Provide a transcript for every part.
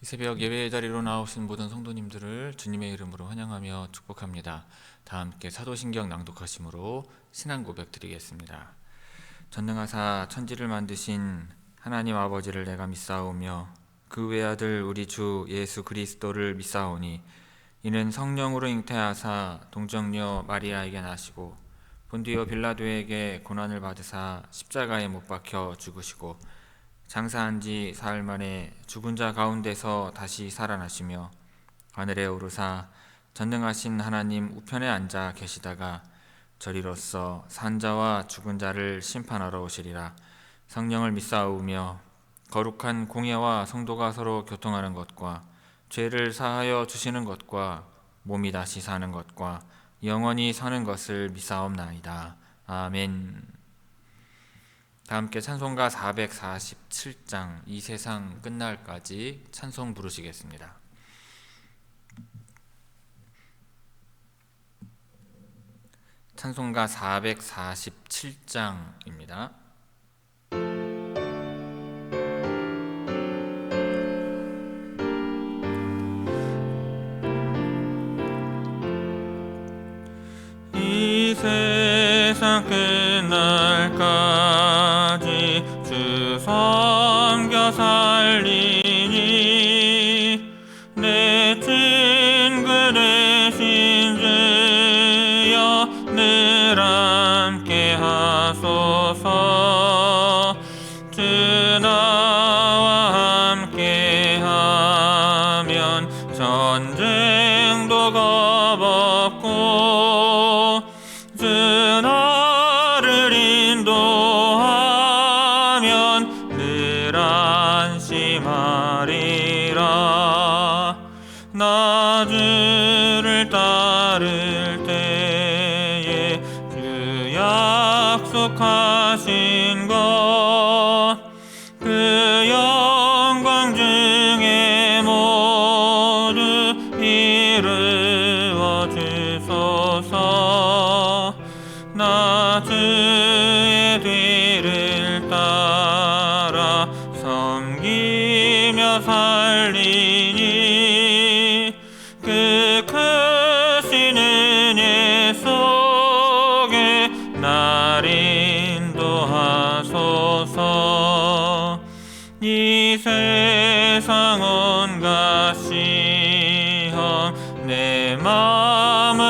새벽 예배의 자리로 나오신 모든 성도님들을 주님의 이름으로 환영하며 축복합니다. 다 함께 사도신경 낭독하심으로 신앙 고백 드리겠습니다. 전능하사 천지를 만드신 하나님 아버지를 내가 믿사오며 그 외아들 우리 주 예수 그리스도를 믿사오니 이는 성령으로 잉태하사 동정녀 마리아에게 나시고 본디오 빌라도에게 고난을 받으사 십자가에 못 박혀 죽으시고 장사한 지 사흘 만에 죽은 자 가운데서 다시 살아나시며 하늘에 오르사 전능하신 하나님 우편에 앉아 계시다가 저리로서 산 자와 죽은 자를 심판하러 오시리라. 성령을 믿사오며 거룩한 공예와 성도가 서로 교통하는 것과 죄를 사하여 주시는 것과 몸이 다시 사는 것과 영원히 사는 것을 믿사옵나이다. 아멘. 다 함께 찬송가 447장 이 세상 끝날까지 찬송 부르시겠습니다. 찬송가 447장입니다. 이 세상 끝날까지 주 섬겨 살리니 내 친구 되신 주여 늘 함께 하소서. 주 나와 함께 하면 전쟁도 겁없고 주 나를 인도하면 늘 안심하리라. 나 주를 따를 때에 주 약속하신 것 그 영광 중에 모두 이루어 주소서. 나 주의 뒤를 따라 섬기며 살리니 그 크신 은혜 속에 날 인도하소서. 이 세상 온갖 시험 내 마음을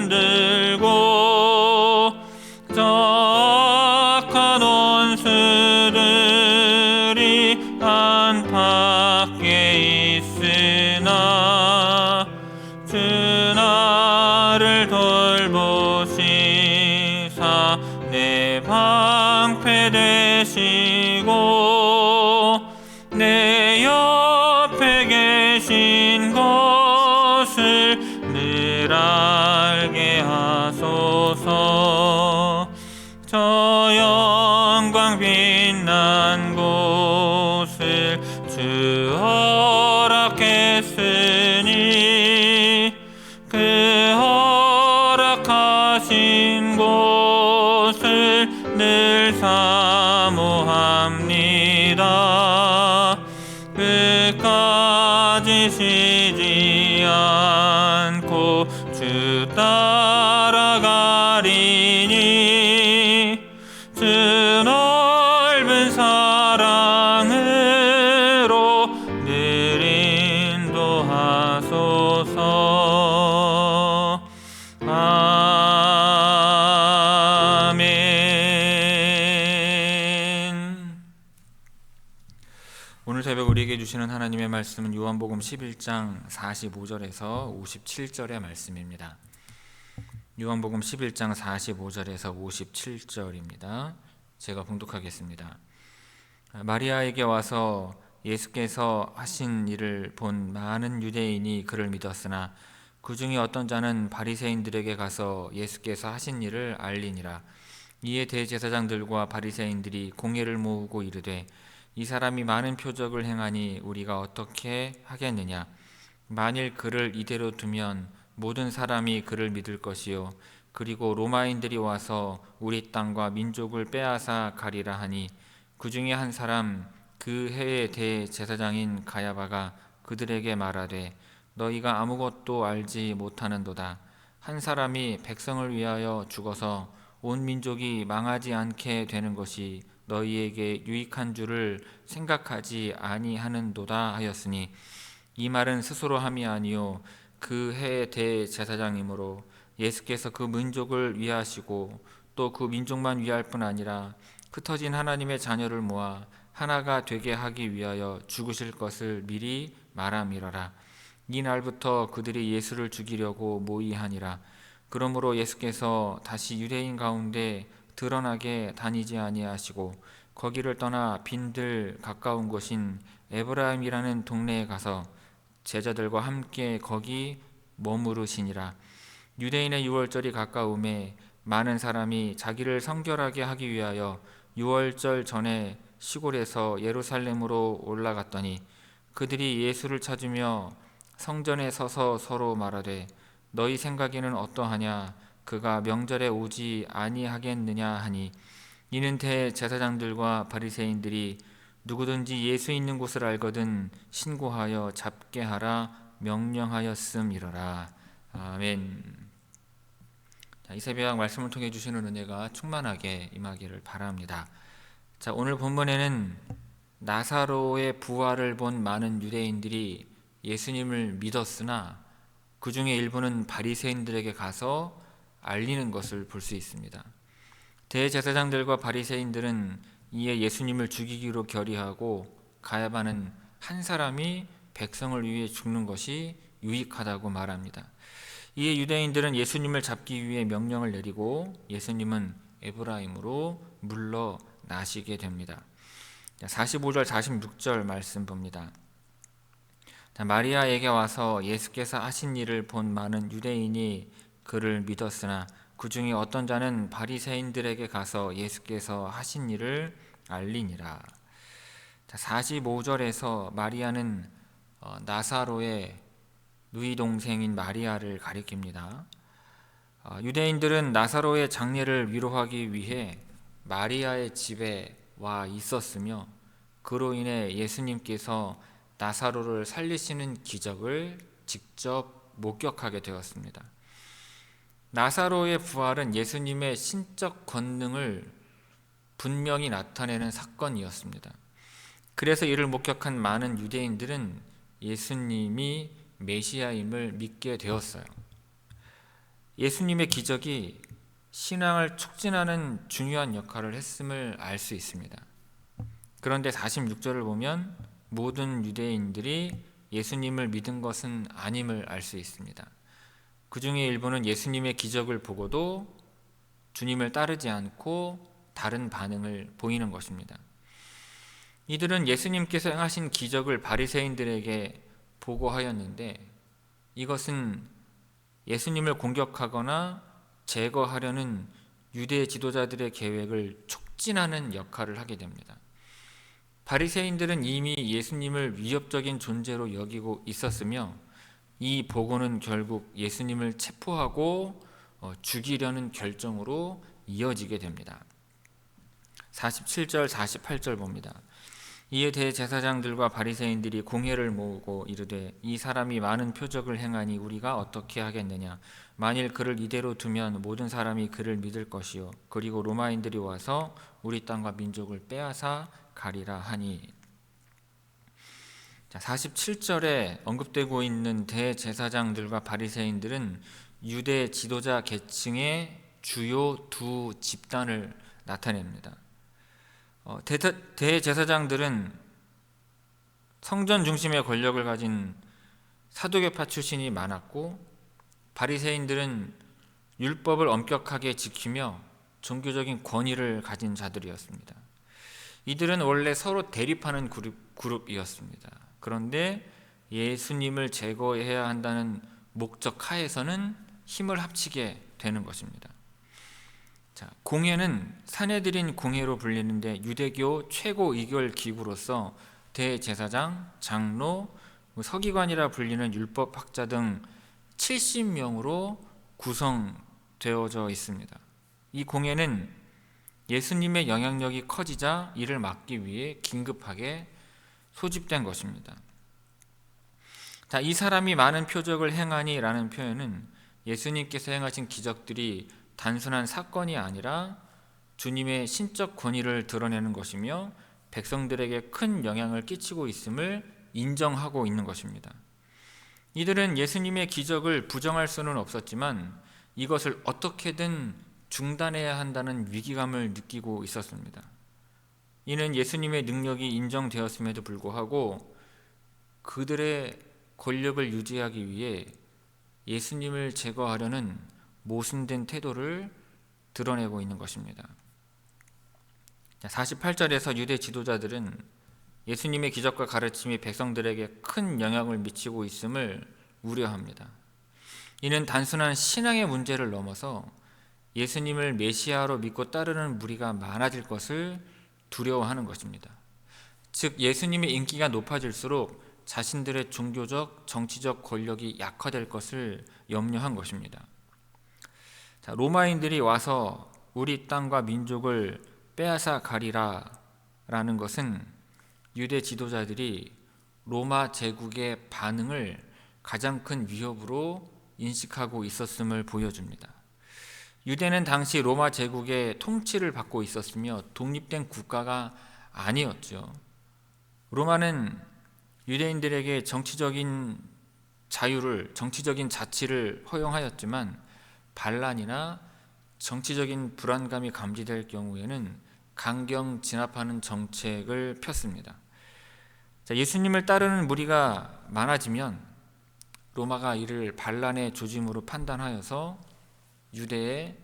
흔들고 악한 원수들이 안팎에 있으나 주 나를 돌보시사 내 방패 되시고 내 옆에 계신 것을 늘 알게 하소서. 저 영광 빛난 곳을 주 허락했으니 그 허락하신 곳을 늘 사모합니다. 끝까지 쉬지 않고 주 따라가리니 주 넓은 사랑으로 늘 인도하소서. 아멘. 오늘 새벽 우리에게 주시는 하나님의 말씀은 요한복음 11장 45절에서 57절의 말씀입니다. 요한복음 11장 45절에서 57절입니다. 제가 봉독하겠습니다. 마리아에게 와서 예수께서 하신 일을 본 많은 유대인이 그를 믿었으나 그 중에 어떤 자는 바리새인들에게 가서 예수께서 하신 일을 알리니라. 이에 대제사장들과 바리새인들이 공회를 모으고 이르되 이 사람이 많은 표적을 행하니 우리가 어떻게 하겠느냐. 만일 그를 이대로 두면 모든 사람이 그를 믿을 것이요 그리고 로마인들이 와서 우리 땅과 민족을 빼앗아 가리라 하니 그 중에 한 사람 그 해의 대제사장인 가야바가 그들에게 말하되 너희가 아무것도 알지 못하는도다. 한 사람이 백성을 위하여 죽어서 온 민족이 망하지 않게 되는 것이 너희에게 유익한 줄을 생각하지 아니하는도다 하였으니 이 말은 스스로 함이 아니요 그 해 대제사장이므로 예수께서 그 민족을 위하시고 또 그 민족만 위할 뿐 아니라 흩어진 하나님의 자녀를 모아 하나가 되게 하기 위하여 죽으실 것을 미리 말함이러라. 이 날부터 그들이 예수를 죽이려고 모의하니라. 그러므로 예수께서 다시 유대인 가운데 드러나게 다니지 아니하시고 거기를 떠나 빈들 가까운 곳인 에브라임이라는 동네에 가서 제자들과 함께 거기 머무르시니라. 유대인의 유월절이 가까움에 많은 사람이 자기를 성결하게 하기 위하여 유월절 전에 시골에서 예루살렘으로 올라갔더니 그들이 예수를 찾으며 성전에 서서 서로 말하되 너희 생각에는 어떠하냐 그가 명절에 오지 아니하겠느냐 하니 이는 대제사장들과 바리새인들이 누구든지 예수 있는 곳을 알거든 신고하여 잡게 하라 명령하였음이러라. 아멘. 이 새벽 말씀을 통해 주시는 은혜가 충만하게 임하기를 바랍니다. 자, 오늘 본문에는 나사로의 부활을 본 많은 유대인들이 예수님을 믿었으나 그 중에 일부는 바리새인들에게 가서 알리는 것을 볼 수 있습니다. 대제사장들과 바리새인들은 이에 예수님을 죽이기로 결의하고 가야바는 한 사람이 백성을 위해 죽는 것이 유익하다고 말합니다. 이에 유대인들은 예수님을 잡기 위해 명령을 내리고 예수님은 에브라임으로 물러나시게 됩니다. 45절 46절 말씀 봅니다. 마리아에게 와서 예수께서 하신 일을 본 많은 유대인이 그를 믿었으나 그 중에 어떤 자는 바리새인들에게 가서 예수께서 하신 일을 알리니라. 45절에서 마리아는 나사로의 누이 동생인 마리아를 가리킵니다. 유대인들은 나사로의 장례를 위로하기 위해 마리아의 집에 와 있었으며 그로 인해 예수님께서 나사로를 살리시는 기적을 직접 목격하게 되었습니다. 나사로의 부활은 예수님의 신적 권능을 분명히 나타내는 사건이었습니다. 그래서 이를 목격한 많은 유대인들은 예수님이 메시아임을 믿게 되었어요. 예수님의 기적이 신앙을 촉진하는 중요한 역할을 했음을 알 수 있습니다. 그런데 46절을 보면 모든 유대인들이 예수님을 믿은 것은 아님을 알 수 있습니다. 그 중에 일부는 예수님의 기적을 보고도 주님을 따르지 않고 다른 반응을 보이는 것입니다. 이들은 예수님께서 행하신 기적을 바리새인들에게 보고하였는데 이것은 예수님을 공격하거나 제거하려는 유대 지도자들의 계획을 촉진하는 역할을 하게 됩니다. 바리새인들은 이미 예수님을 위협적인 존재로 여기고 있었으며 이 보고는 결국 예수님을 체포하고 죽이려는 결정으로 이어지게 됩니다. 47절 48절 봅니다. 이에 대제사장들과 바리새인들이 공회를 모으고 이르되 이 사람이 많은 표적을 행하니 우리가 어떻게 하겠느냐. 만일 그를 이대로 두면 모든 사람이 그를 믿을 것이요 그리고 로마인들이 와서 우리 땅과 민족을 빼앗아 가리라 하니. 47절에 언급되고 있는 대제사장들과 바리새인들은 유대 지도자 계층의 주요 두 집단을 나타냅니다. 대제사장들은 성전 중심의 권력을 가진 사두개파 출신이 많았고 바리새인들은 율법을 엄격하게 지키며 종교적인 권위를 가진 자들이었습니다. 이들은 원래 서로 대립하는 그룹이었습니다. 그런데 예수님을 제거해야 한다는 목적 하에서는 힘을 합치게 되는 것입니다. 공회는 산헤드린 공회로 불리는데 유대교 최고 의결 기구로서 대제사장, 장로, 서기관이라 불리는 율법학자 등 70명으로 구성되어져 있습니다. 이 공회는 예수님의 영향력이 커지자 이를 막기 위해 긴급하게 소집된 것입니다. 자, 이 사람이 많은 표적을 행하니라는 표현은 예수님께서 행하신 기적들이 단순한 사건이 아니라 주님의 신적 권위를 드러내는 것이며 백성들에게 큰 영향을 끼치고 있음을 인정하고 있는 것입니다. 이들은 예수님의 기적을 부정할 수는 없었지만 이것을 어떻게든 중단해야 한다는 위기감을 느끼고 있었습니다. 이는 예수님의 능력이 인정되었음에도 불구하고 그들의 권력을 유지하기 위해 예수님을 제거하려는 모순된 태도를 드러내고 있는 것입니다. 48절에서 유대 지도자들은 예수님의 기적과 가르침이 백성들에게 큰 영향을 미치고 있음을 우려합니다. 이는 단순한 신앙의 문제를 넘어서 예수님을 메시아로 믿고 따르는 무리가 많아질 것을 두려워하는 것입니다. 즉 예수님의 인기가 높아질수록 자신들의 종교적, 정치적 권력이 약화될 것을 염려한 것입니다. 자, 로마인들이 와서 우리 땅과 민족을 빼앗아 가리라 라는 것은 유대 지도자들이 로마 제국의 반응을 가장 큰 위협으로 인식하고 있었음을 보여줍니다. 유대는 당시 로마 제국의 통치를 받고 있었으며 독립된 국가가 아니었죠. 로마는 유대인들에게 정치적인 자유를, 정치적인 자치를 허용하였지만 반란이나 정치적인 불안감이 감지될 경우에는 강경 진압하는 정책을 폈습니다. 자, 예수님을 따르는 무리가 많아지면 로마가 이를 반란의 조짐으로 판단하여서 유대의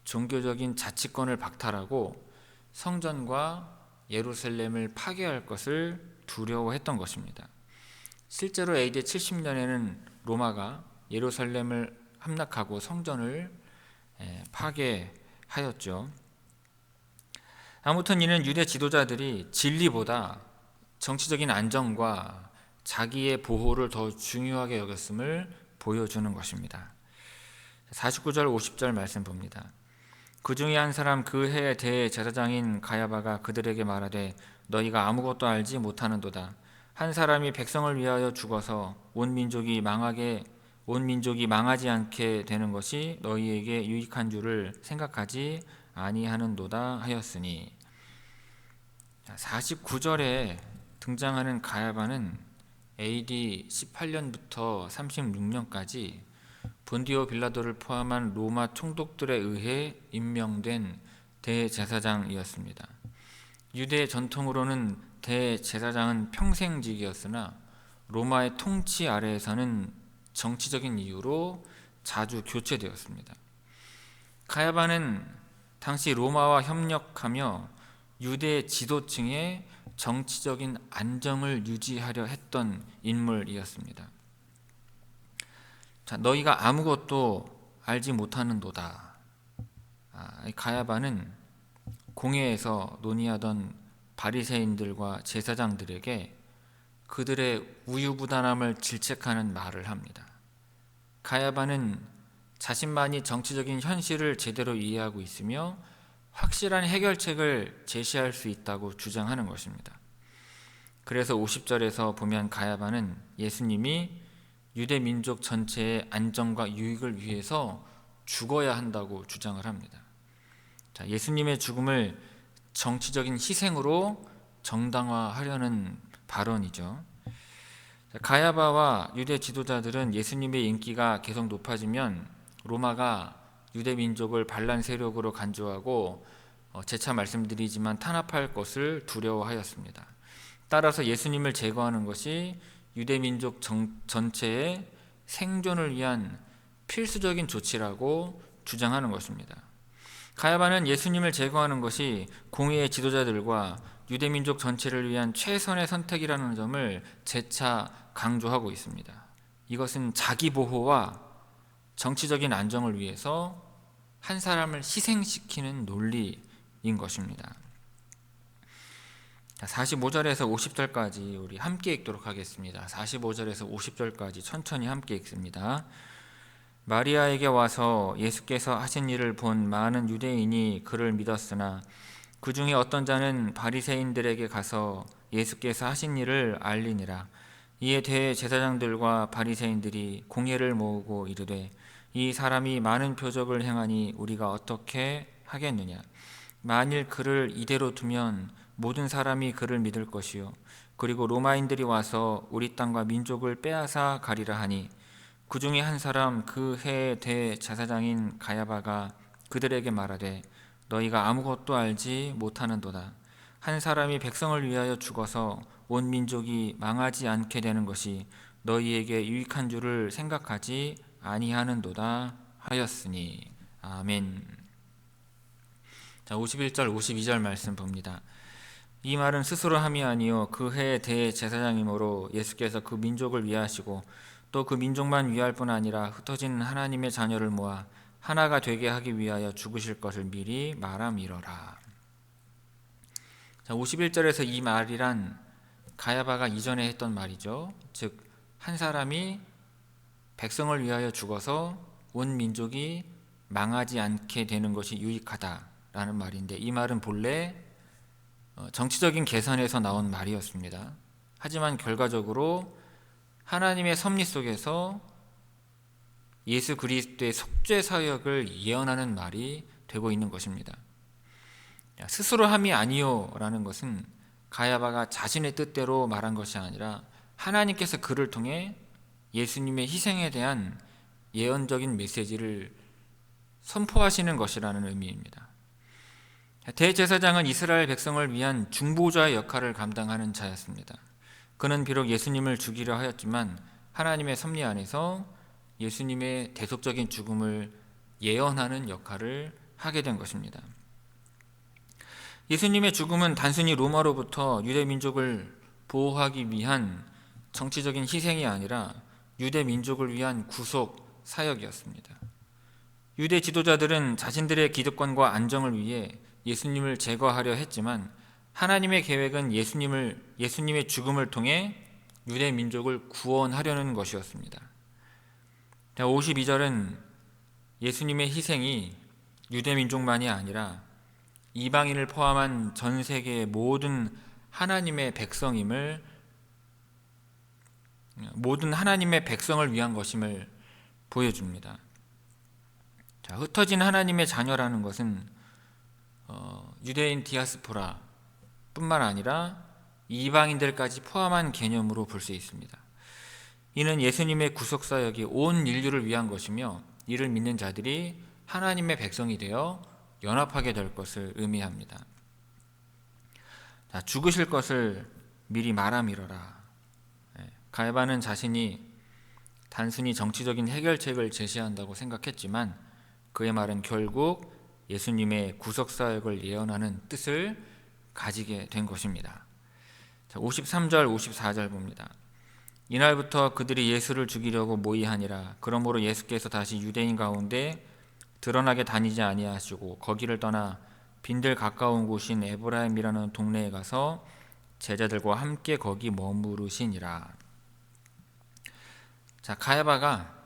종교적인 자치권을 박탈하고 성전과 예루살렘을 파괴할 것을 두려워했던 것입니다. 실제로 AD 70년에는 로마가 예루살렘을 함락하고 성전을 파괴하였죠. 아무튼 이는 유대 지도자들이 진리보다 정치적인 안정과 자기의 보호를 더 중요하게 여겼음을 보여주는 것입니다. 49절 50절 말씀 봅니다. 그 중에 한 사람 그 해의 대제사장인 가야바가 그들에게 말하되 너희가 아무것도 알지 못하는도다. 한 사람이 백성을 위하여 죽어서 온 민족이 망하지 않게 되는 것이 너희에게 유익한 줄을 생각하지 아니하는도다 하였으니. 49절에 등장하는 가야바는 AD 18년부터 36년까지 본디오 빌라도를 포함한 로마 총독들에 의해 임명된 대제사장이었습니다. 유대 전통으로는 대제사장은 평생직이었으나 로마의 통치 아래에서는 정치적인 이유로 자주 교체되었습니다. 가야바는 당시 로마와 협력하며 유대 지도층의 정치적인 안정을 유지하려 했던 인물이었습니다. 자, 너희가 아무것도 알지 못하는도다. 가야바는 공회에서 논의하던 바리새인들과 제사장들에게 그들의 우유부단함을 질책하는 말을 합니다. 가야바는 자신만이 정치적인 현실을 제대로 이해하고 있으며 확실한 해결책을 제시할 수 있다고 주장하는 것입니다. 그래서 50절에서 보면 가야바는 예수님이 유대 민족 전체의 안정과 유익을 위해서 죽어야 한다고 주장을 합니다. 자, 예수님의 죽음을 정치적인 희생으로 정당화하려는 발언이죠. 가야바와 유대 지도자들은 예수님의 인기가 계속 높아지면 로마가 유대 민족을 반란 세력으로 간주하고 재차 말씀드리지만 탄압할 것을 두려워하였습니다. 따라서 예수님을 제거하는 것이 유대 민족 전체의 생존을 위한 필수적인 조치라고 주장하는 것입니다. 가야바는 예수님을 제거하는 것이 공의의 지도자들과 유대 민족 전체를 위한 최선의 선택이라는 점을 재차 강조하고 있습니다. 이것은 자기 보호와 정치적인 안정을 위해서 한 사람을 희생시키는 논리인 것입니다. 45절에서 50절까지 우리 함께 읽도록 하겠습니다. 45절에서 50절까지 천천히 함께 읽습니다. 마리아에게 와서 예수께서 하신 일을 본 많은 유대인이 그를 믿었으나 그 중에 어떤 자는 바리새인들에게 가서 예수께서 하신 일을 알리니라. 이에 대해 제사장들과 바리새인들이 공회를 모으고 이르되 이 사람이 많은 표적을 행하니 우리가 어떻게 하겠느냐. 만일 그를 이대로 두면 모든 사람이 그를 믿을 것이요 그리고 로마인들이 와서 우리 땅과 민족을 빼앗아 가리라 하니 그 중에 한 사람 그 해의 대제사장인 가야바가 그들에게 말하되 너희가 아무것도 알지 못하는도다. 한 사람이 백성을 위하여 죽어서 온 민족이 망하지 않게 되는 것이 너희에게 유익한 줄을 생각하지 아니하는도다 하였으니. 아멘. 자, 51절 52절 말씀 봅니다. 이 말은 스스로 함이 아니요 그 해의 대제사장이므로 예수께서 그 민족을 위하시고 또 그 민족만 위할 뿐 아니라 흩어진 하나님의 자녀를 모아 하나가 되게 하기 위하여 죽으실 것을 미리 말함이러라. 자, 51절에서 이 말이란 가야바가 이전에 했던 말이죠. 즉 한 사람이 백성을 위하여 죽어서 온 민족이 망하지 않게 되는 것이 유익하다라는 말인데, 이 말은 본래 정치적인 계산에서 나온 말이었습니다. 하지만 결과적으로 하나님의 섭리 속에서 예수 그리스도의 속죄 사역을 예언하는 말이 되고 있는 것입니다. 스스로 함이 아니요라는 것은 가야바가 자신의 뜻대로 말한 것이 아니라 하나님께서 그를 통해 예수님의 희생에 대한 예언적인 메시지를 선포하시는 것이라는 의미입니다. 대제사장은 이스라엘 백성을 위한 중보자의 역할을 감당하는 자였습니다. 그는 비록 예수님을 죽이려 하였지만 하나님의 섭리 안에서 예수님의 대속적인 죽음을 예언하는 역할을 하게 된 것입니다. 예수님의 죽음은 단순히 로마로부터 유대 민족을 보호하기 위한 정치적인 희생이 아니라 유대 민족을 위한 구속 사역이었습니다. 유대 지도자들은 자신들의 기득권과 안정을 위해 예수님을 제거하려 했지만 하나님의 계획은 예수님의 죽음을 통해 유대 민족을 구원하려는 것이었습니다. 52절은 예수님의 희생이 유대 민족만이 아니라 이방인을 포함한 전 세계의 모든 하나님의 백성을 위한 것임을 보여줍니다. 자, 흩어진 하나님의 자녀라는 것은 유대인 디아스포라 뿐만 아니라 이방인들까지 포함한 개념으로 볼 수 있습니다. 이는 예수님의 구속사역이 온 인류를 위한 것이며 이를 믿는 자들이 하나님의 백성이 되어 연합하게 될 것을 의미합니다. 자, 죽으실 것을 미리 말함이러라. 가야바는 자신이 단순히 정치적인 해결책을 제시한다고 생각했지만 그의 말은 결국 예수님의 구속사역을 예언하는 뜻을 가지게 된 것입니다. 자, 53절 54절 봅니다. 이날부터 그들이 예수를 죽이려고 모의하니라. 그러므로 예수께서 다시 유대인 가운데 드러나게 다니지 아니하시고 거기를 떠나 빈들 가까운 곳인 에브라임이라는 동네에 가서 제자들과 함께 거기 머무르시니라. 자, 가야바가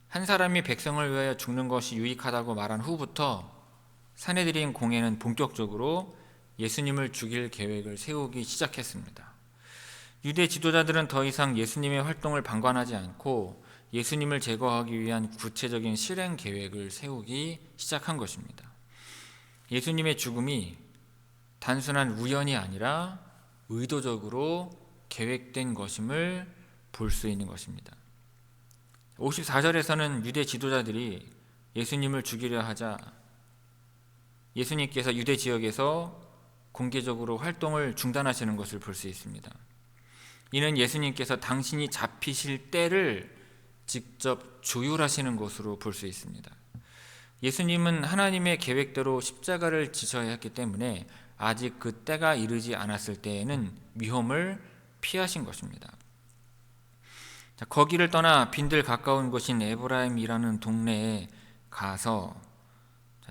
한 사람이 백성을 위하여 죽는 것이 유익하다고 말한 후부터 산헤드린 공회는 본격적으로 예수님을 죽일 계획을 세우기 시작했습니다. 유대 지도자들은 더 이상 예수님의 활동을 방관하지 않고 예수님을 제거하기 위한 구체적인 실행 계획을 세우기 시작한 것입니다. 예수님의 죽음이 단순한 우연이 아니라 의도적으로 계획된 것임을 볼 수 있는 것입니다. 54절에서는 유대 지도자들이 예수님을 죽이려 하자 예수님께서 유대 지역에서 공개적으로 활동을 중단하시는 것을 볼 수 있습니다. 이는 예수님께서 당신이 잡히실 때를 직접 조율하시는 것으로 볼 수 있습니다. 예수님은 하나님의 계획대로 십자가를 지셔야 했기 때문에 아직 그 때가 이르지 않았을 때에는 위험을 피하신 것입니다. 자, 거기를 떠나 빈들 가까운 곳인 에브라임이라는 동네에 가서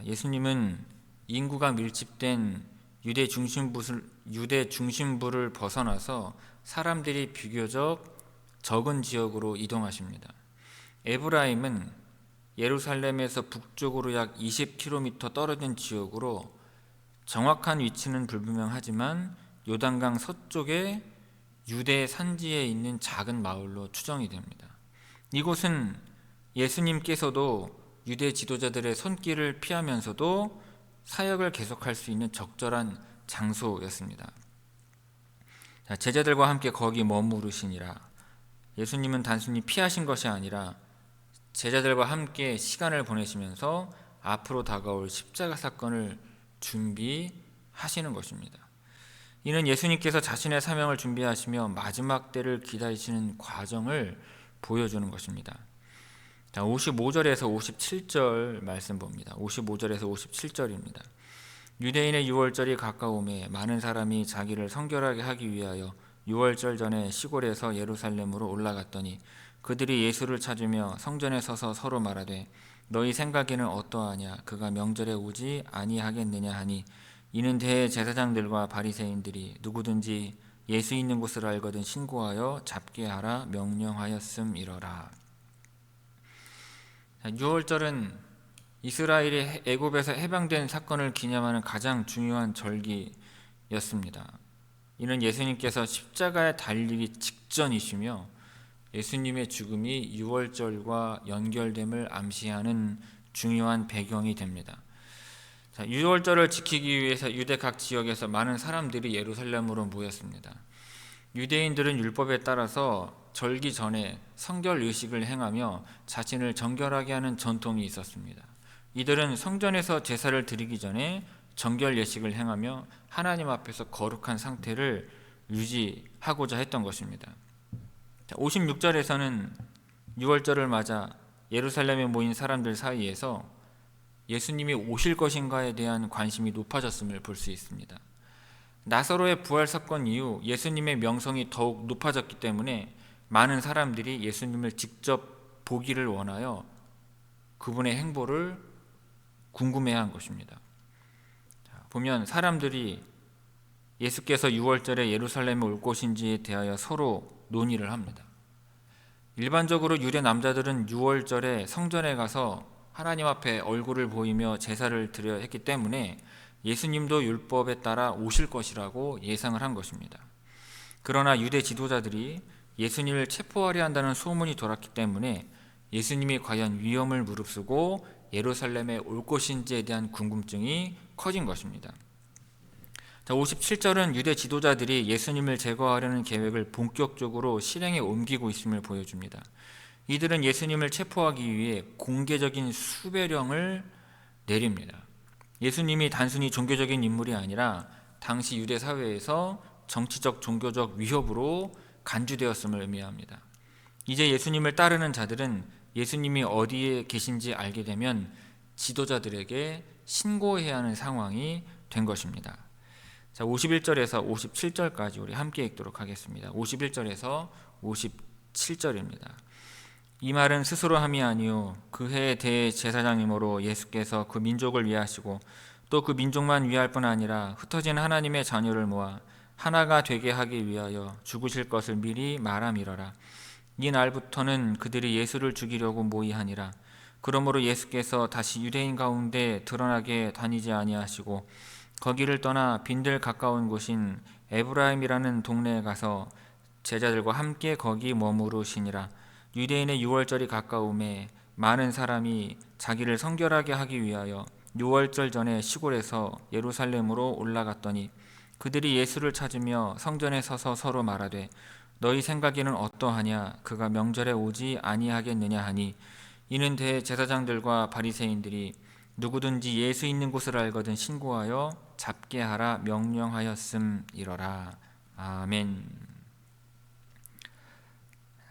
예수님은 인구가 밀집된 유대 중심부를 벗어나서 사람들이 비교적 적은 지역으로 이동하십니다. 에브라임은 예루살렘에서 북쪽으로 약 20km 떨어진 지역으로 정확한 위치는 불분명하지만 요단강 서쪽에 유대 산지에 있는 작은 마을로 추정이 됩니다. 이곳은 예수님께서도 유대 지도자들의 손길을 피하면서도 사역을 계속할 수 있는 적절한 장소였습니다. 제자들과 함께 거기 머무르시니라. 예수님은 단순히 피하신 것이 아니라 제자들과 함께 시간을 보내시면서 앞으로 다가올 십자가 사건을 준비하시는 것입니다. 이는 예수님께서 자신의 사명을 준비하시며 마지막 때를 기다리시는 과정을 보여주는 것입니다. 55절에서 57절 말씀 봅니다. 55절에서 57절입니다. 유대인의 유월절이 가까우매 많은 사람이 자기를 성결하게 하기 위하여 유월절 전에 시골에서 예루살렘으로 올라갔더니 그들이 예수를 찾으며 성전에 서서 서로 말하되 너희 생각에는 어떠하냐 그가 명절에 오지 아니하겠느냐 하니 이는 대제사장들과 바리새인들이 누구든지 예수 있는 곳을 알거든 신고하여 잡게 하라 명령하였음이러라. 유월절은 이스라엘이 애굽에서 해방된 사건을 기념하는 가장 중요한 절기였습니다. 이는 예수님께서 십자가에 달리기 직전이시며 예수님의 죽음이 유월절과 연결됨을 암시하는 중요한 배경이 됩니다. 유월절을 지키기 위해서 유대 각 지역에서 많은 사람들이 예루살렘으로 모였습니다. 유대인들은 율법에 따라서 절기 전에 성결 의식을 행하며 자신을 정결하게 하는 전통이 있었습니다. 이들은 성전에서 제사를 드리기 전에 정결 예식을 행하며 하나님 앞에서 거룩한 상태를 유지하고자 했던 것입니다. 56절에서는 유월절을 맞아 예루살렘에 모인 사람들 사이에서 예수님이 오실 것인가에 대한 관심이 높아졌음을 볼 수 있습니다. 나사로의 부활 사건 이후 예수님의 명성이 더욱 높아졌기 때문에 많은 사람들이 예수님을 직접 보기를 원하여 그분의 행보를 궁금해한 것입니다. 보면 사람들이 예수께서 유월절에 예루살렘에 올 것인지에 대하여 서로 논의를 합니다. 일반적으로 유대 남자들은 유월절에 성전에 가서 하나님 앞에 얼굴을 보이며 제사를 드려야 했기 때문에 예수님도 율법에 따라 오실 것이라고 예상을 한 것입니다. 그러나 유대 지도자들이 예수님을 체포하려 한다는 소문이 돌았기 때문에 예수님이 과연 위험을 무릅쓰고 예루살렘에 올 것인지에 대한 궁금증이 커진 것입니다. 57절은 유대 지도자들이 예수님을 제거하려는 계획을 본격적으로 실행에 옮기고 있음을 보여줍니다. 이들은 예수님을 체포하기 위해 공개적인 수배령을 내립니다. 예수님이 단순히 종교적인 인물이 아니라 당시 유대 사회에서 정치적, 종교적 위협으로 간주되었음을 의미합니다. 이제 예수님을 따르는 자들은 예수님이 어디에 계신지 알게 되면 지도자들에게 신고해야 하는 상황이 된 것입니다. 51절에서 57절까지 우리 함께 읽도록 하겠습니다. 51절에서 57절입니다. 이 말은 스스로 함이 아니요 그 해의 대제사장이므로 예수께서 그 민족을 위하시고 또 그 민족만 위할 뿐 아니라 흩어진 하나님의 자녀를 모아 하나가 되게 하기 위하여 죽으실 것을 미리 말함이러라. 이 날부터는 그들이 예수를 죽이려고 모의하니라. 그러므로 예수께서 다시 유대인 가운데 드러나게 다니지 아니하시고 거기를 떠나 빈들 가까운 곳인 에브라임이라는 동네에 가서 제자들과 함께 거기 머무르시니라. 유대인의 유월절이 가까움에 많은 사람이 자기를 성결하게 하기 위하여 유월절 전에 시골에서 예루살렘으로 올라갔더니 그들이 예수를 찾으며 성전에 서서 서로 말하되 너희 생각에는 어떠하냐 그가 명절에 오지 아니하겠느냐 하니 이는 대제사장들과 바리새인들이 누구든지 예수 있는 곳을 알거든 신고하여 잡게 하라 명령하였음이러라. 아멘.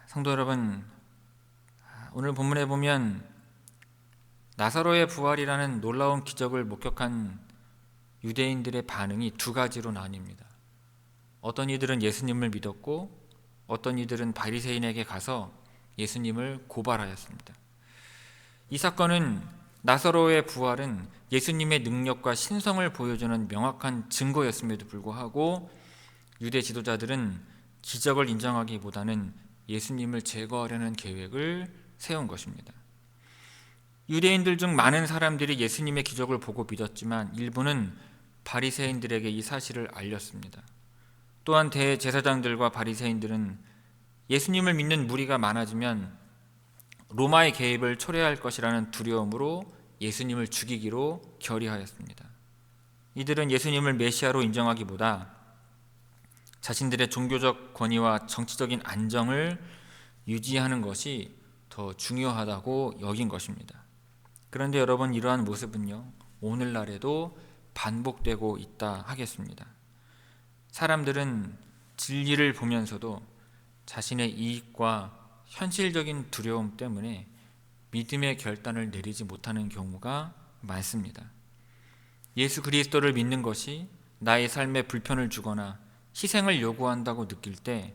성도 여러분, 오늘 본문에 보면 나사로의 부활이라는 놀라운 기적을 목격한 유대인들의 반응이 두 가지로 나뉩니다. 어떤 이들은 예수님을 믿었고 어떤 이들은 바리새인에게 가서 예수님을 고발하였습니다. 이 사건은 나사로의 부활은 예수님의 능력과 신성을 보여주는 명확한 증거였음에도 불구하고 유대 지도자들은 기적을 인정하기보다는 예수님을 제거하려는 계획을 세운 것입니다. 유대인들 중 많은 사람들이 예수님의 기적을 보고 믿었지만 일부는 바리새인들에게 이 사실을 알렸습니다. 또한 대제사장들과 바리새인들은 예수님을 믿는 무리가 많아지면 로마의 개입을 초래할 것이라는 두려움으로 예수님을 죽이기로 결의하였습니다. 이들은 예수님을 메시아로 인정하기보다 자신들의 종교적 권위와 정치적인 안정을 유지하는 것이 더 중요하다고 여긴 것입니다. 그런데 여러분, 이러한 모습은요, 오늘날에도 반복되고 있다 하겠습니다. 사람들은 진리를 보면서도 자신의 이익과 현실적인 두려움 때문에 믿음의 결단을 내리지 못하는 경우가 많습니다. 예수 그리스도를 믿는 것이 나의 삶에 불편을 주거나 희생을 요구한다고 느낄 때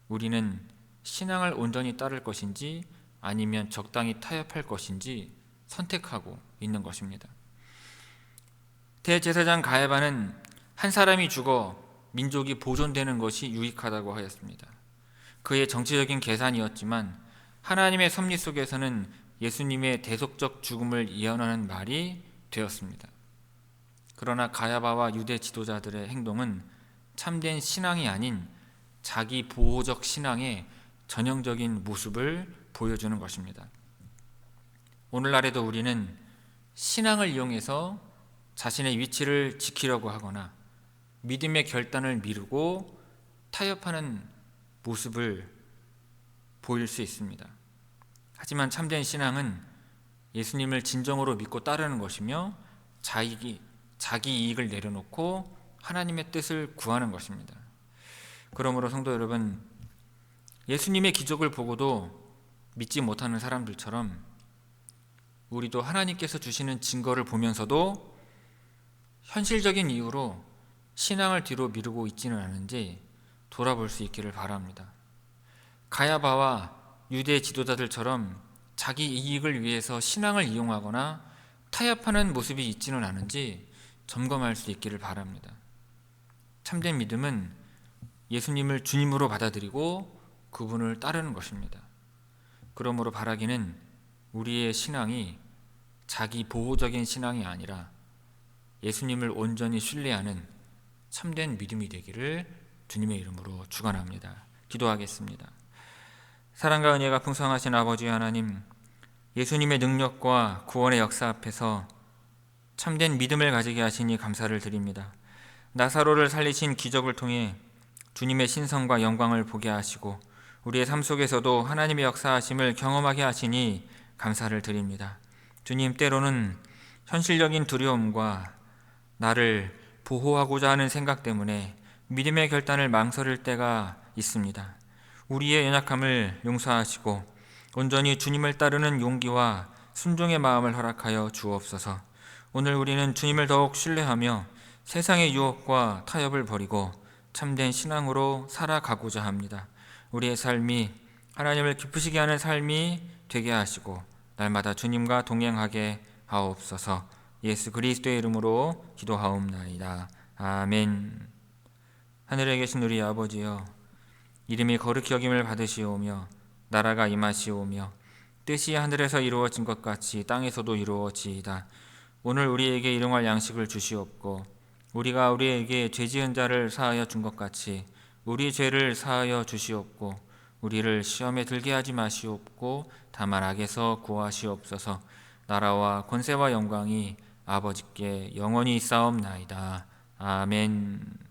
우리는 신앙을 온전히 따를 것인지 아니면 적당히 타협할 것인지 선택하고 있는 것입니다. 대제사장 가야바는 한 사람이 죽어 민족이 보존되는 것이 유익하다고 하였습니다. 그의 정치적인 계산이었지만 하나님의 섭리 속에서는 예수님의 대속적 죽음을 예언하는 말이 되었습니다. 그러나 가야바와 유대 지도자들의 행동은 참된 신앙이 아닌 자기 보호적 신앙의 전형적인 모습을 보여주는 것입니다. 오늘날에도 우리는 신앙을 이용해서 자신의 위치를 지키려고 하거나 믿음의 결단을 미루고 타협하는 모습을 보일 수 있습니다. 하지만 참된 신앙은 예수님을 진정으로 믿고 따르는 것이며 자기 이익을 내려놓고 하나님의 뜻을 구하는 것입니다. 그러므로 성도 여러분, 예수님의 기적을 보고도 믿지 못하는 사람들처럼 우리도 하나님께서 주시는 증거를 보면서도 현실적인 이유로 신앙을 뒤로 미루고 있지는 않은지 돌아볼 수 있기를 바랍니다. 가야바와 유대 지도자들처럼 자기 이익을 위해서 신앙을 이용하거나 타협하는 모습이 있지는 않은지 점검할 수 있기를 바랍니다. 참된 믿음은 예수님을 주님으로 받아들이고 그분을 따르는 것입니다. 그러므로 바라기는 우리의 신앙이 자기 보호적인 신앙이 아니라 예수님을 온전히 신뢰하는 참된 믿음이 되기를 주님의 이름으로 축원합니다. 기도하겠습니다. 사랑과 은혜가 풍성하신 아버지 하나님, 예수님의 능력과 구원의 역사 앞에서 참된 믿음을 가지게 하시니 감사를 드립니다. 나사로를 살리신 기적을 통해 주님의 신성과 영광을 보게 하시고 우리의 삶 속에서도 하나님의 역사하심을 경험하게 하시니 감사를 드립니다. 주님, 때로는 현실적인 두려움과 나를 보호하고자 하는 생각 때문에 믿음의 결단을 망설일 때가 있습니다. 우리의 연약함을 용서하시고 온전히 주님을 따르는 용기와 순종의 마음을 허락하여 주옵소서. 오늘 우리는 주님을 더욱 신뢰하며 세상의 유혹과 타협을 버리고 참된 신앙으로 살아가고자 합니다. 우리의 삶이 하나님을 기쁘시게 하는 삶이 되게 하시고 날마다 주님과 동행하게 하옵소서. 예수 그리스도의 이름으로 기도하옵나이다. 아멘. 하늘에 계신 우리 아버지여, 이름이 거룩히 여김을 받으시오며 나라가 임하시오며 뜻이 하늘에서 이루어진 것 같이 땅에서도 이루어지이다. 오늘 우리에게 일용할 양식을 주시옵고 우리가 우리에게 죄 지은 자를 사하여 준 것 같이 우리 죄를 사하여 주시옵고 우리를 시험에 들게 하지 마시옵고 다만 악에서 구하시옵소서. 나라와 권세와 영광이 아버지께 영원히 있사옵나이다. 아멘.